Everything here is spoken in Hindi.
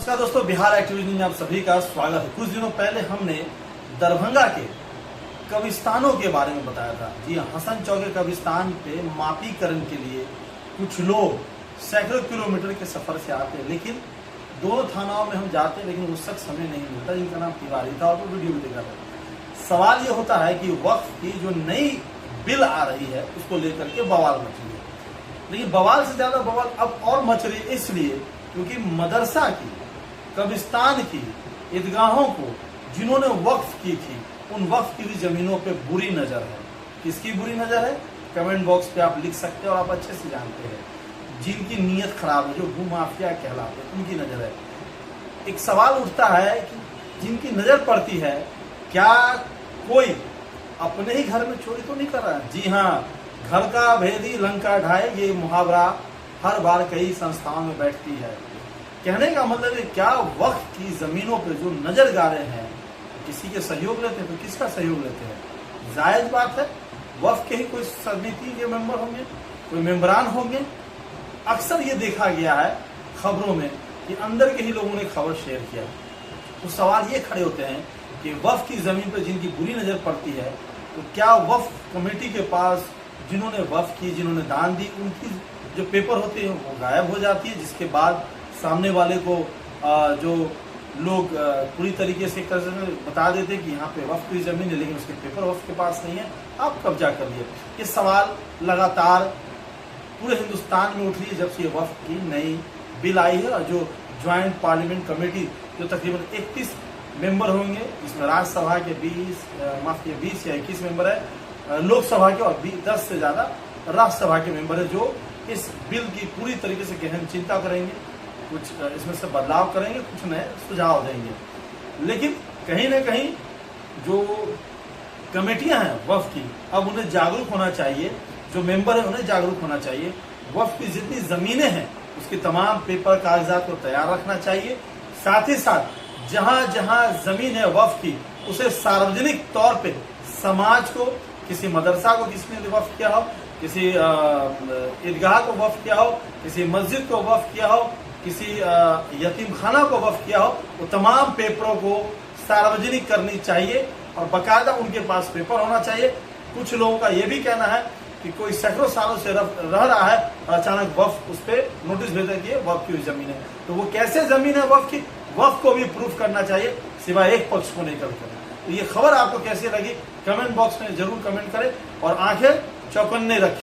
नमस्कार दोस्तों, बिहार एक्टिविटी में आप सभी का स्वागत है। कुछ दिनों पहले हमने दरभंगा के कब्रिस्तानों के बारे में बताया था। जी हाँ, हसन चौक के कब्रिस्तान पे मापीकरण के लिए कुछ लोग सैकड़ों किलोमीटर के सफर से आते हैं, लेकिन दोनों थानाओं में हम जाते हैं लेकिन उस तक समय नहीं मिलता। जिनका नाम तिवारी था और तो वीडियो भी देखा था। सवाल ये होता है कि वक्फ की जो नई बिल आ रही है उसको लेकर के बवाल मच रही है, लेकिन बवाल से ज्यादा बवाल अब और मच रही है इसलिए क्योंकि मदरसा की, कब्रिस्तान की, ईदगाहों को जिन्होंने वक्फ की थी उन वक्फ की भी जमीनों पे बुरी नजर है। किसकी बुरी नजर है? कमेंट बॉक्स पे आप लिख सकते हो, आप अच्छे से जानते हैं। जिनकी नीयत खराब है, जो भूमाफिया कहलाते हैं, उनकी नजर है। एक सवाल उठता है कि जिनकी नजर पड़ती है, क्या कोई अपने ही घर में चोरी तो नहीं कर रहा है? जी हाँ, घर का भेदी लंका ढाए, ये मुहावरा हर बार कई संस्थाओं में बैठती है। कहने का मतलब है क्या वक्फ की जमीनों पर जो नजर गारे हैं किसी के सहयोग लेते हैं? तो किसका सहयोग लेते हैं? जायज बात है, वक्फ के ही कोई समिति के मेंबर होंगे, कोई मेंबरान होंगे। अक्सर ये देखा गया है खबरों में कि अंदर के ही लोगों ने खबर शेयर किया। तो सवाल ये खड़े होते हैं कि वक्फ की जमीन पर जिनकी बुरी नजर पड़ती है, तो क्या वक्फ कमेटी के पास जिन्होंने वक्फ की, जिन्होंने दान दी, उनकी जो पेपर होते हैं वो गायब हो जाती है, जिसके बाद सामने वाले को जो लोग पूरी तरीके से बता देते हैं कि यहाँ पे वक्फ की जमीन है लेकिन उसके पेपर वक्फ के पास नहीं है, आप कब्जा कर लिए। ये सवाल लगातार पूरे हिंदुस्तान में उठ रही है जब से ये वक्फ की नई बिल आई है। और जो ज्वाइंट पार्लियामेंट कमेटी जो तकरीबन 31 मेंबर होंगे, इसमें राज्यसभा के 20 या 21 मेंबर है, लोकसभा के और 10 से ज्यादा राज्यसभा के मेंबर है, जो इस बिल की पूरी तरीके से गहन चिंता करेंगे, कुछ इसमें से बदलाव करेंगे, कुछ नए सुझाव देंगे। लेकिन कहीं ना कहीं जो कमेटियां हैं वक्फ की, अब उन्हें जागरूक होना चाहिए। जो मेंबर है उन्हें जागरूक होना चाहिए। वक्फ की जितनी जमीनें हैं उसकी तमाम पेपर कागजात को तैयार रखना चाहिए। साथ ही साथ जहां जहां जमीन है वक्फ की, उसे सार्वजनिक तौर पे समाज को, किसी मदरसा को किसी ने वक्फ किया हो, किसी ईदगाह को वक्फ किया हो, किसी मस्जिद को वक्फ किया हो, किसी यतीम खाना को वक्फ किया हो, वो तमाम पेपरों को सार्वजनिक करनी चाहिए और बाकायदा उनके पास पेपर होना चाहिए। कुछ लोगों का यह भी कहना है कि कोई सैकड़ों सालों से रह रहा है और अचानक वक्फ उस पर नोटिस भेजा कि वक्फ की जमीन है, तो वो कैसे जमीन है वक्फ की? वक्फ को भी प्रूफ करना चाहिए, सिवाय एक पक्ष को नहीं करना। तो ये खबर आपको कैसी लगी कमेंट बॉक्स में जरूर कमेंट करें और आंखें चौकन्ने रखें।